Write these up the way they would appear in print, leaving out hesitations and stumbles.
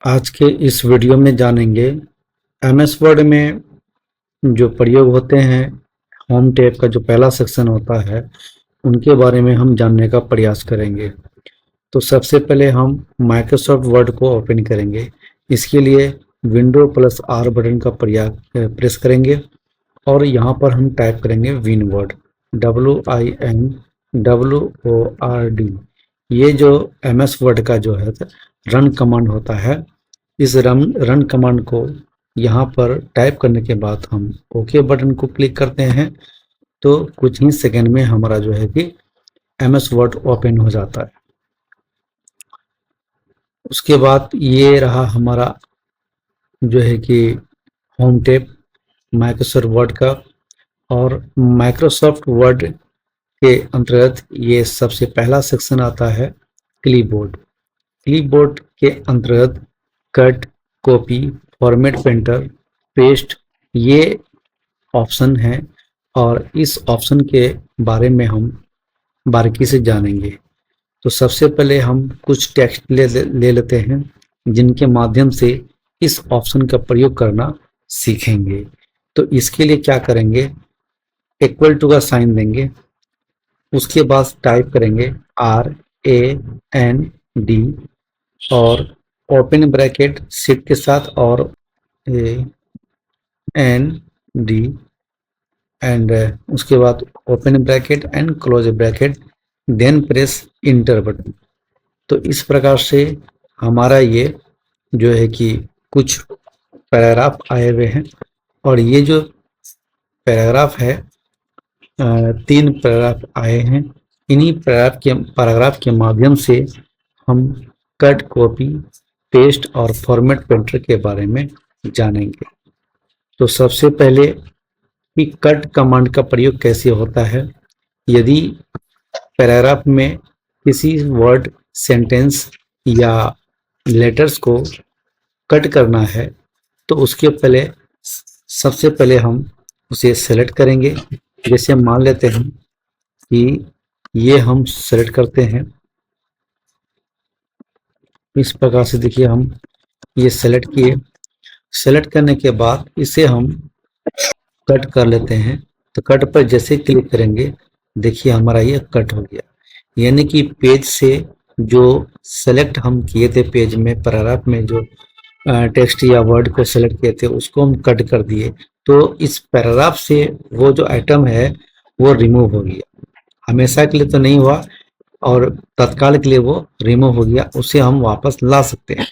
आज के इस वीडियो में जानेंगे एमएस वर्ड में जो प्रयोग होते हैं होम टैब का जो पहला सेक्शन होता है उनके बारे में हम जानने का प्रयास करेंगे। तो सबसे पहले हम माइक्रोसॉफ्ट वर्ड को ओपन करेंगे। इसके लिए विंडो प्लस आर बटन का प्रेस करेंगे और यहाँ पर हम टाइप करेंगे विन वर्ड WINWORD। ये जो एमएस वर्ड का जो है रन कमांड होता है, इस रन कमांड को यहाँ पर टाइप करने के बाद हम ओके बटन को क्लिक करते हैं तो कुछ ही सेकंड में हमारा जो है कि एमएस वर्ड ओपन हो जाता है। उसके बाद ये रहा हमारा जो है कि होम टैब माइक्रोसॉफ्ट वर्ड का। और माइक्रोसॉफ्ट वर्ड के अंतर्गत ये सबसे पहला सेक्शन आता है क्लिपबोर्ड। क्लिपबोर्ड के अंतर्गत cut, copy, format, painter, paste ये ऑप्शन हैं और इस ऑप्शन के बारे में हम बारीकी से जानेंगे। तो सबसे पहले हम कुछ टेक्स्ट ले लेते हैं जिनके माध्यम से इस ऑप्शन का प्रयोग करना सीखेंगे। तो इसके लिए क्या करेंगे, इक्वल टू का साइन देंगे, उसके बाद टाइप करेंगे RAND और ओपन ब्रैकेट शिफ्ट के साथ और AND एंड उसके बाद open bracket and close bracket, then press enter button. तो इस प्रकार से हमारा ये जो है कि कुछ पैराग्राफ आए हुए हैं और ये जो पैराग्राफ है 3 पैराग्राफ आए हैं। इन्हीं पैराग्राफ के माध्यम से हम कट, कॉपी, पेस्ट और फॉर्मेट पेंटर के बारे में जानेंगे। तो सबसे पहले कि कट कमांड का प्रयोग कैसे होता है। यदि पैराग्राफ में किसी वर्ड, सेंटेंस या लेटर्स को कट करना है तो उसके पहले सबसे पहले हम उसे सेलेक्ट करेंगे। जैसे मान लेते हैं कि ये हम सेलेक्ट करते हैं इस प्रकार से। देखिए हम ये सेलेक्ट किए, सेलेक्ट करने के बाद इसे हम कट कर लेते हैं। तो कट पर जैसे क्लिक करेंगे देखिए हमारा ये कट हो गया, यानी कि पेज से जो सेलेक्ट हम किए थे, पेज में पैराग्राफ में जो टेक्स्ट या वर्ड को सेलेक्ट किए थे उसको हम कट कर दिए। तो इस पैराग्राफ से वो जो आइटम है वो रिमूव हो गया, हमेशा के लिए तो नहीं हुआ और तत्काल के लिए वो रिमूव हो गया। उसे हम वापस ला सकते हैं।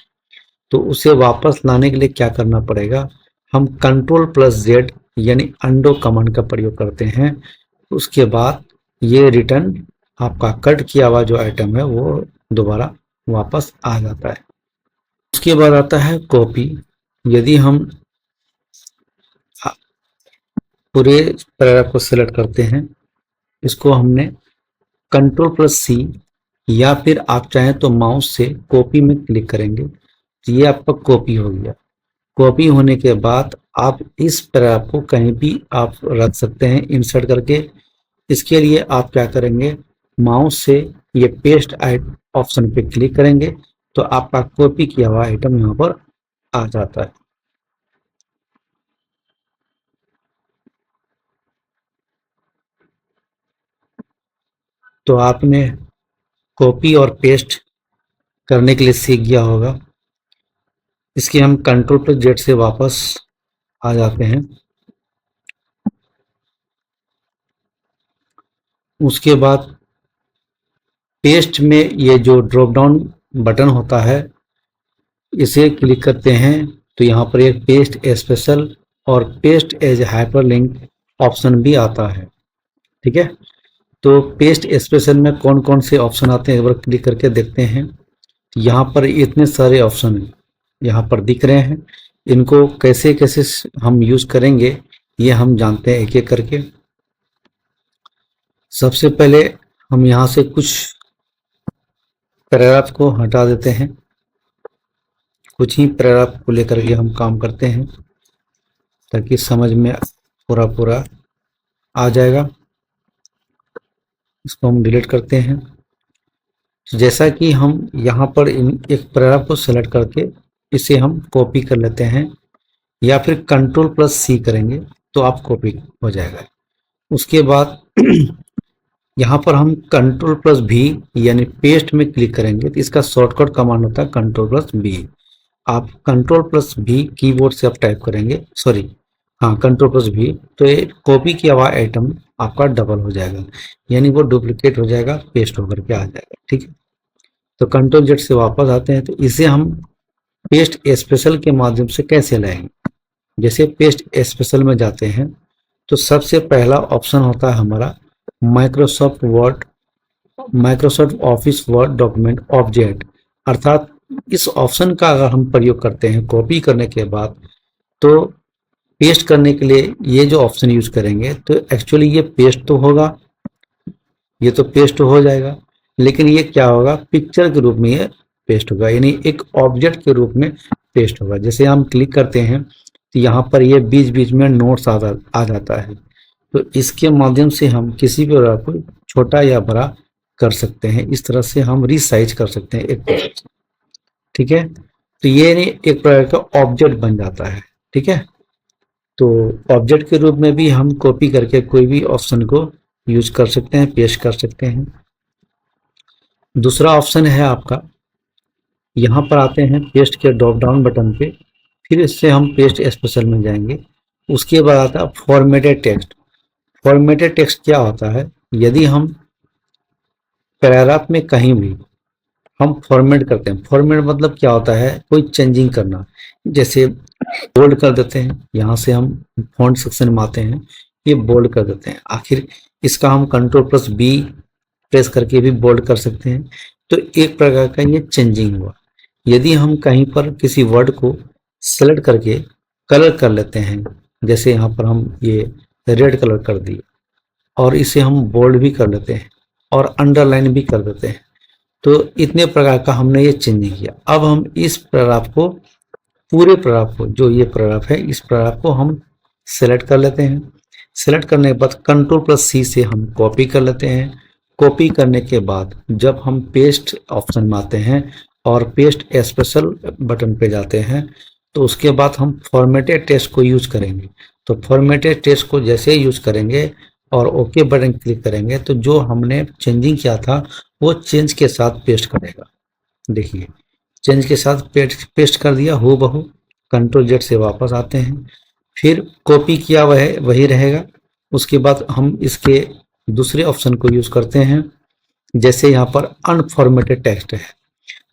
तो उसे वापस लाने के लिए क्या करना पड़ेगा, हम Ctrl+Z यानी अंडो कमांड का प्रयोग करते हैं। उसके बाद ये रिटर्न आपका कट किया हुआ जो आइटम है वो दोबारा वापस आ जाता है। उसके बाद आता है कॉपी। यदि हम पूरे पैराग्राफ को सेलेक्ट करते हैं, इसको हमने Ctrl+C या फिर आप चाहें तो माउस से कॉपी में क्लिक करेंगे तो ये आपका कॉपी हो गया। कॉपी होने के बाद आप इस पैराग्राफ को कहीं भी आप रख सकते हैं इंसर्ट करके। इसके लिए आप क्या करेंगे, माउस से ये पेस्ट ऑप्शन पे क्लिक करेंगे तो आपका कॉपी किया हुआ आइटम यहाँ पर आ जाता है। तो आपने कॉपी और पेस्ट करने के लिए सीख गया होगा। इसके हम Ctrl+Z से वापस आ जाते हैं। उसके बाद पेस्ट में ये जो ड्रॉप डाउन बटन होता है इसे क्लिक करते हैं तो यहाँ पर एक पेस्ट स्पेशल और पेस्ट एज हाइपरलिंक ऑप्शन भी आता है। ठीक है, तो पेस्ट स्पेशल में कौन कौन से ऑप्शन आते हैं एक बार क्लिक करके देखते हैं। यहाँ पर इतने सारे ऑप्शन यहाँ पर दिख रहे हैं, इनको कैसे कैसे हम यूज करेंगे ये हम जानते हैं एक एक करके। सबसे पहले हम यहाँ से कुछ पैराग्राफ को हटा देते हैं, कुछ ही पैराग्राफ को लेकर के हम काम करते हैं ताकि समझ में पूरा आ जाएगा। इसको हम डिलीट करते हैं। जैसा कि हम यहाँ पर एक पैराग्राफ को सेलेक्ट करके इसे हम कॉपी कर लेते हैं, या फिर Ctrl+C करेंगे तो आप कॉपी हो जाएगा। उसके बाद यहाँ पर हम Ctrl+V यानी पेस्ट में क्लिक करेंगे तो इसका शॉर्टकट कमांड होता है Ctrl+V। आप Ctrl+V कीबोर्ड से आप टाइप करेंगे, सॉरी हाँ Ctrl+V, तो ये कॉपी किया हुआ आइटम आपका डबल हो जाएगा, यानी वो डुप्लीकेट हो जाएगा, पेस्ट होकर के आ जाएगा। ठीक है, तो Ctrl+Z से वापस आते हैं, तो इसे हम पेस्ट स्पेशल के माध्यम से कैसे लाएंगे। जैसे पेस्ट स्पेशल में जाते हैं तो सबसे पहला ऑप्शन होता है हमारा Microsoft office word document object, अर्थात इस ऑप्शन का अगर हम प्रयोग करते हैं कॉपी करने के बाद, तो पेस्ट करने के लिए ये जो ऑप्शन यूज करेंगे तो एक्चुअली ये पेस्ट तो होगा, ये तो पेस्ट हो जाएगा, लेकिन ये क्या होगा, पिक्चर के रूप में ये पेस्ट होगा, यानी एक ऑब्जेक्ट के रूप में पेस्ट होगा। जैसे हम क्लिक करते हैं तो यहाँ पर ये बीच बीच में नोट्स आ जाता है, तो इसके माध्यम से हम किसी भी प्रकार को छोटा या बड़ा कर सकते हैं। इस तरह से हम रिसाइज कर सकते हैं एक, ठीक है, तो ये नहीं एक प्रकार का ऑब्जेक्ट बन जाता है। ठीक है, तो ऑब्जेक्ट के रूप में भी हम कॉपी करके कोई भी ऑप्शन को यूज कर सकते हैं, पेस्ट कर सकते हैं। दूसरा ऑप्शन है आपका, यहाँ पर आते हैं पेस्ट के ड्रॉप डाउन बटन पे, फिर इससे हम पेस्ट स्पेशल में जाएंगे। उसके बाद आता है फॉर्मेटेड टेक्स्ट। फॉर्मेटेड टेक्स्ट क्या होता है, यदि हम पैराग्राफ में कहीं भी हम फॉर्मेट करते हैं, फॉर्मेट मतलब क्या होता है, कोई चेंजिंग करना, जैसे बोल्ड कर देते हैं, यहाँ से हम फॉन्ट सेक्शन में आते हैं, ये बोल्ड कर देते हैं, आखिर इसका हम Ctrl+B प्रेस करके भी बोल्ड कर सकते हैं। तो एक प्रकार का ये चेंजिंग हुआ। यदि हम कहीं पर किसी वर्ड को सेलेक्ट करके कलर कर लेते हैं, जैसे यहाँ पर हम ये रेड कलर कर दिए और इसे हम बोल्ड भी कर लेते हैं और अंडरलाइन भी कर देते हैं, तो इतने प्रकार का हमने ये चेंजिंग किया। अब हम इस पैराग्राफ को, पूरे पैराग्राफ को, जो ये पैराग्राफ है, इस पैराग्राफ को हम सेलेक्ट कर लेते हैं। सेलेक्ट करने के बाद Ctrl+C से हम कॉपी कर लेते हैं। कॉपी करने के बाद जब हम पेस्ट ऑप्शन में आते हैं और पेस्ट स्पेशल बटन पे जाते हैं, तो उसके बाद हम फॉर्मेटेड टेक्स्ट को यूज करेंगे। तो फॉर्मेटेड टेक्स्ट को जैसे यूज करेंगे और ओके बटन क्लिक करेंगे, तो जो हमने चेंजिंग किया था वो चेंज के साथ पेस्ट करेगा। देखिए, चेंज के साथ पेस्ट कर दिया हूबहू। Ctrl+Z से वापस आते हैं, फिर कॉपी किया वही रहेगा। उसके बाद हम इसके दूसरे ऑप्शन को यूज करते हैं, जैसे यहाँ पर अनफॉर्मेटेड टेक्स्ट है,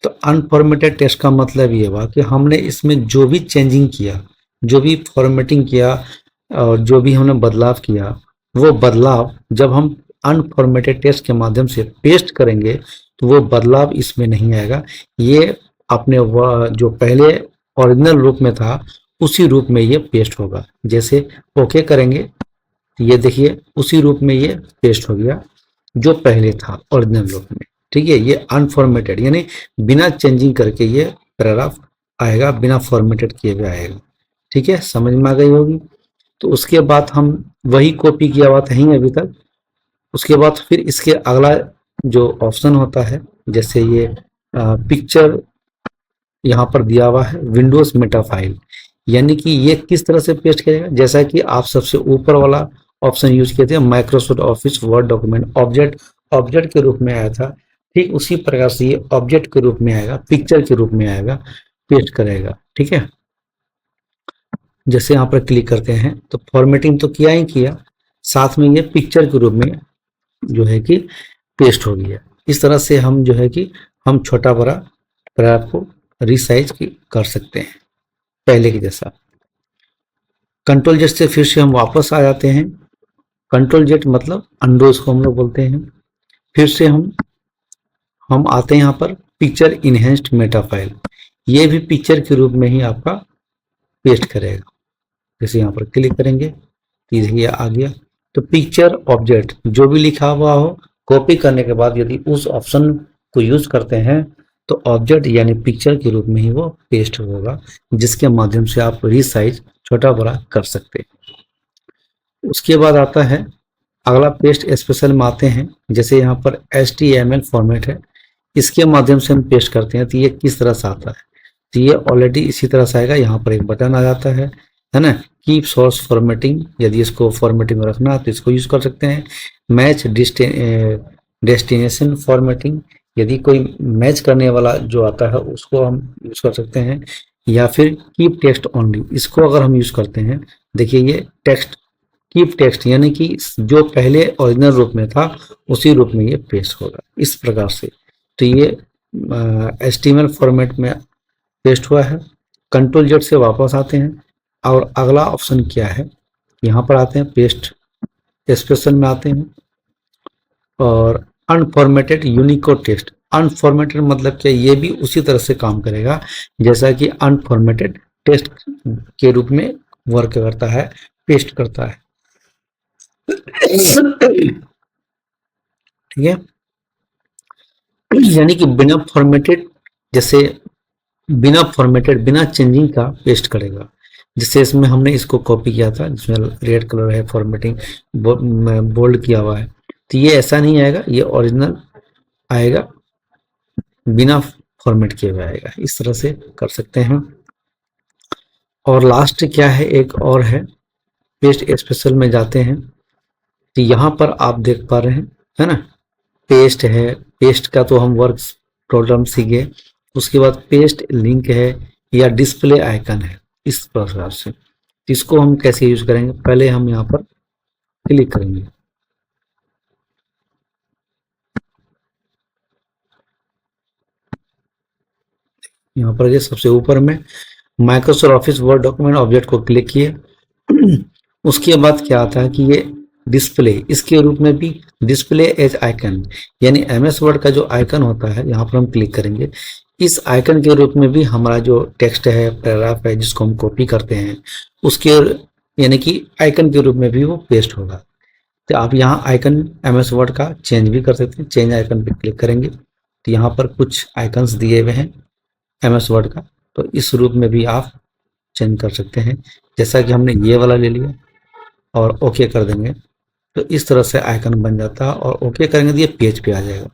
तो अनफॉर्मेटेड टेक्स्ट का मतलब ये हुआ कि हमने इसमें जो भी चेंजिंग किया, जो भी फॉर्मेटिंग किया और जो भी हमने बदलाव किया, वो बदलाव जब हम अनफॉर्मेटेड टेक्स्ट के माध्यम से पेस्ट करेंगे तो वो बदलाव इसमें नहीं आएगा। ये अपने जो पहले ओरिजिनल रूप में था उसी रूप में ये पेस्ट होगा। जैसे ओके करेंगे, ये देखिए उसी रूप में ये पेस्ट हो गया जो पहले था ओरिजिनल रूप में। ठीक है, ये अनफॉर्मेटेड यानी बिना चेंजिंग करके ये पैराग्राफ आएगा, बिना फॉर्मेटेड किए हुए आएगा। ठीक है, समझ में आ गई होगी। तो उसके बाद हम वही कॉपी किया हुआ था ही अभी तक। उसके बाद फिर इसके अगला जो ऑप्शन होता है, जैसे ये पिक्चर यहाँ पर दिया हुआ है विंडोज मेटा फाइल, यानी कि ये किस तरह से पेस्ट करेगा, जैसा कि आप सबसे ऊपर वाला ऑप्शन यूज किए थे Microsoft office word document object के रूप में आया था, ठीक उसी प्रकार से ये ऑब्जेक्ट के रूप में आएगा, पिक्चर के रूप में आएगा, पेस्ट करेगा। ठीक है, जैसे यहाँ पर क्लिक करते हैं तो फॉर्मेटिंग तो किया ही किया, साथ में ये पिक्चर के रूप में जो है कि पेस्ट हो गया। इस तरह से हम जो है कि हम छोटा बड़ा पैराग्राफ को रिसाइज कर सकते हैं पहले की जैसा। Ctrl+Z से फिर से हम वापस आ जाते हैं। Ctrl+Z मतलब अंडो इसको हम लोग बोलते हैं। फिर से हम आते हैं यहाँ पर पिक्चर इनहेंस्ड मेटा फाइल, ये भी पिक्चर के रूप में ही आपका पेस्ट करेगा। जैसे यहाँ पर क्लिक करेंगे तो ये आ गया। तो पिक्चर ऑब्जेक्ट जो भी लिखा हुआ हो, कॉपी करने के बाद यदि उस ऑप्शन को यूज करते हैं तो ऑब्जेक्ट यानी पिक्चर के रूप में ही वो पेस्ट होगा, जिसके माध्यम से आप रिसाइज छोटा बड़ा कर सकते हैं। उसके बाद आता है अगला पेस्ट स्पेशल में आते हैं। जैसे यहाँ पर HTML फॉर्मेट है, इसके माध्यम से हम पेस्ट करते हैं तो ये किस तरह से आता है। तो ये ऑलरेडी इसी तरह से आएगा। यहाँ पर एक बटन आ जाता है ना, कीप सोर्स फॉर्मेटिंग। यदि इसको फॉर्मेटिंग में रखना तो इसको यूज कर सकते हैं। मैच डेस्टिनेशन फॉर्मेटिंग, यदि कोई मैच करने वाला जो आता है उसको हम यूज कर सकते हैं। या फिर कीप टेक्स्ट ओनली, इसको अगर हम यूज करते हैं, देखिए ये टेक्स्ट, कीप टेक्स्ट यानी कि जो पहले ओरिजिनल रूप में था उसी रूप में ये पेस्ट होगा, इस प्रकार से। तो ये HTML फॉर्मेट में पेस्ट हुआ है। कंट्रोल जेड से वापस आते हैं और अगला ऑप्शन क्या है, यहाँ पर आते हैं पेस्ट स्पेशल में आते हैं और अनफॉर्मेटेड यूनिकोड टेक्स्ट। अनफॉर्मेटेड मतलब क्या, ये भी उसी तरह से काम करेगा जैसा कि अनफॉर्मेटेड टेक्स्ट के रूप में वर्क करता है, पेस्ट करता है। ठीक है, यानी कि बिना फॉर्मेटेड, जैसे बिना फॉर्मेटेड बिना चेंजिंग का पेस्ट करेगा। जैसे इसमें हमने इसको कॉपी किया था जिसमें रेड कलर है, फॉर्मेटिंग बोल्ड किया हुआ है, तो ये ऐसा नहीं आएगा, ये ओरिजिनल आएगा, बिना फॉर्मेट किए हुए आएगा। इस तरह से कर सकते हैं। और लास्ट क्या है, एक और है, पेस्ट स्पेशल में जाते हैं तो यहाँ पर आप देख पा रहे हैं, है ना, पेस्ट है। पेस्ट का तो हम वर्क प्रोग्राम सीखे। उसके बाद पेस्ट लिंक है या डिस्प्ले आइकन है, इस प्रकार से। इसको हम कैसे यूज करेंगे, पहले हम यहाँ पर क्लिक करेंगे। यहाँ पर ये सबसे ऊपर में Microsoft office word document object को क्लिक किए। उसके बाद क्या आता है कि ये डिस्प्ले, इसके रूप में भी डिस्प्ले एज आइकन, यानी MS वर्ड का जो आइकन होता है यहाँ पर हम क्लिक करेंगे। इस आइकन के रूप में भी हमारा जो टेक्स्ट है, पैराग्राफ है, जिसको हम कॉपी करते हैं, उसके यानी कि आइकन के रूप में भी वो पेस्ट होगा। तो आप यहाँ आइकन MS वर्ड का चेंज भी कर सकते हैं। चेंज आइकन पे क्लिक करेंगे तो यहाँ पर कुछ आइकन्स दिए हुए हैं MS वर्ड का, तो इस रूप में भी आप चेंज कर सकते हैं। जैसा कि हमने ये वाला ले लिया और ओके कर देंगे तो इस तरह से आइकन बन जाता है, और ओके करेंगे तो ये पेज पे आ जाएगा।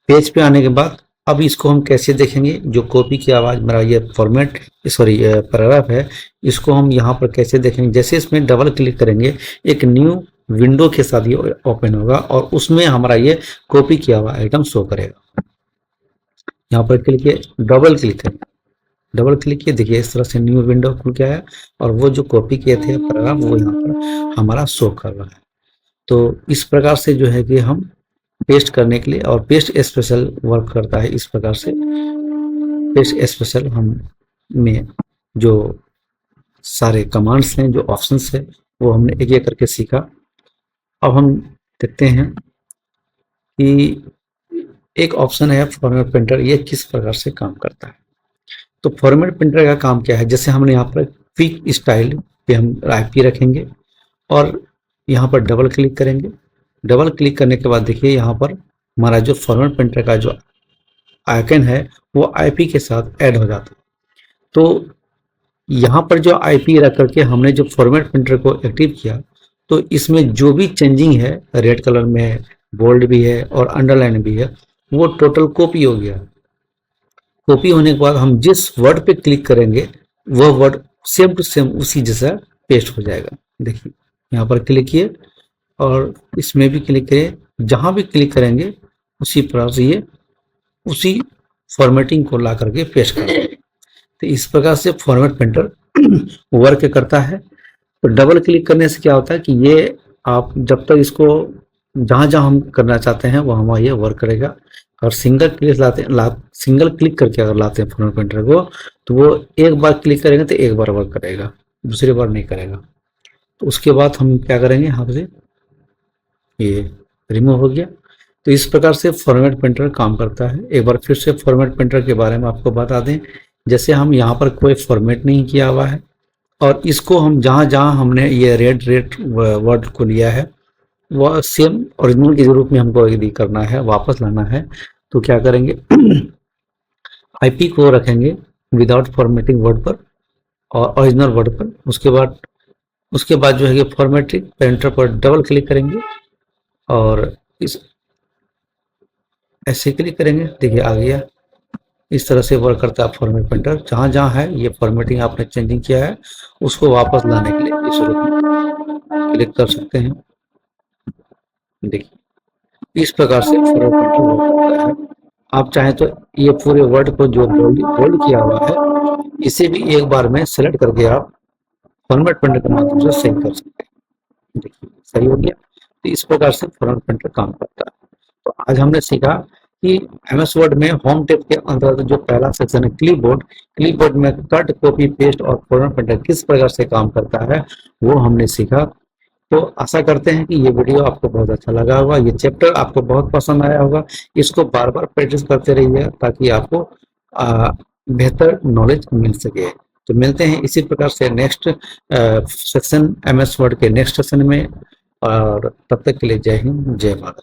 पेज पे आने के बाद अब इसको हम कैसे देखेंगे, जो कॉपी की आवाज मेरा ये फॉर्मेट, सॉरी पैराग्राफ है, इसको हम यहाँ पर कैसे देखेंगे। जैसे इसमें डबल क्लिक करेंगे एक न्यू विंडो के साथ ये ओपन होगा और उसमें हमारा ये कॉपी किया हुआ आइटम शो करेगा। यहाँ पर क्लिक किए, डबल क्लिक करें, डबल क्लिक किए, देखिए इस तरह से न्यू विंडो खुल के आया और वो जो कॉपी किए थे पैराग्राफ वो यहाँ पर हमारा शो कर रहा है। तो इस प्रकार से जो है कि हम पेस्ट करने के लिए, और पेस्ट स्पेशल वर्क करता है इस प्रकार से। पेस्ट स्पेशल हम में जो सारे कमांड्स हैं, जो ऑप्शंस है, वो हमने एक एक करके सीखा। अब हम देखते हैं कि एक ऑप्शन है फॉर्मेट प्रिंटर, ये किस प्रकार से काम करता है। तो फॉर्मेट प्रिंटर का काम क्या है, जैसे हमने यहाँ पर क्विक स्टाइल पे हम IP रखेंगे और यहाँ पर डबल क्लिक करेंगे। डबल क्लिक करने के बाद देखिए यहाँ पर हमारा जो फॉर्मेट प्रिंटर का जो आइकन है वो IP के साथ ऐड हो जाता है। तो यहाँ पर जो IP रख करके हमने जो फॉर्मेट प्रिंटर को एक्टिव किया, तो इसमें जो भी चेंजिंग है, रेड कलर में है, बोल्ड भी है और अंडरलाइन भी है, वो टोटल कॉपी हो गया। कॉपी होने के बाद हम जिस वर्ड पे क्लिक करेंगे वह वर्ड सेम टू सेम उसी जैसा पेस्ट हो जाएगा। देखिए यहाँ पर क्लिक किए और इसमें भी क्लिक करें, जहां भी क्लिक करेंगे उसी प्रकार से ये उसी फॉर्मेटिंग को ला करके पेस्ट कर देंगे। तो इस प्रकार से फॉर्मेट प्रिंटर वर्क करता है। तो डबल क्लिक करने से क्या होता है कि ये आप जब तक इसको जहां जहां हम करना चाहते हैं वहां वहां ये वर्क करेगा। और सिंगल क्लिक करके अगर लाते हैं फॉर्मेट प्रिंटर को, तो वो एक बार क्लिक करेंगे तो एक बार वर्क करेगा, दूसरी बार नहीं करेगा। तो उसके बाद हम क्या करेंगे, यहाँ से ये रिमूव हो गया। तो इस प्रकार से फॉर्मेट प्रिंटर काम करता है। एक बार फिर से फॉर्मेट प्रिंटर के बारे में आपको बता दें, जैसे हम यहाँ पर कोई फॉर्मेट नहीं किया हुआ है और इसको हम जहाँ जहाँ हमने ये रेड वर्ड को लिया है वह सेम ओरिजिनल के रूप में हमको यदि करना है, वापस लाना है, तो क्या करेंगे IP को रखेंगे विदाउट फॉर्मेटिंग वर्ड पर और ओरिजिनल वर्ड पर। उसके बाद जो है कि फॉर्मेटिंग प्रिंटर पर डबल क्लिक करेंगे और इस ऐसे क्लिक करेंगे, देखिए आ गया। इस तरह से वर्क करता है फॉर्मेट प्रिंटर। जहाँ जहाँ है ये फॉर्मेटिंग आपने चेंजिंग किया है उसको वापस लाने के लिए इस रूप में क्लिक कर सकते हैं। देखिए इस प्रकार से फॉर्मेट प्रिंटर वर्क करता है। आप चाहें तो ये पूरे वर्ड को जो बोल्ड किया हुआ है इसे भी एक बार में सेलेक्ट करके आप फॉर्मेट प्रिंटर के माध्यम से सही कर सकते हैं। देखिए सही हो गया। तो इस प्रकार से फॉर्मेट प्रिंटर काम करता है। तो आज हमने सीखा कि एमएस वर्ड में होम टैब के अंतर्गत जो पहला सेक्शन है क्लिपबोर्ड में कट कॉपी पेस्ट और फॉर्मेट प्रिंटर किस प्रकार से काम करता है वो हमने सीखा। तो आशा करते हैं कि ये वीडियो आपको बहुत अच्छा लगा होगा, ये चैप्टर आपको बहुत पसंद आया होगा। इसको बार बार प्रैक्टिस करते रहिए ताकि आपको बेहतर नॉलेज मिल सके। तो मिलते हैं इसी प्रकार से नेक्स्ट सेक्शन एमएस वर्ड के नेक्स्ट सेशन में, और तब तक के लिए जय हिंद जय भारत।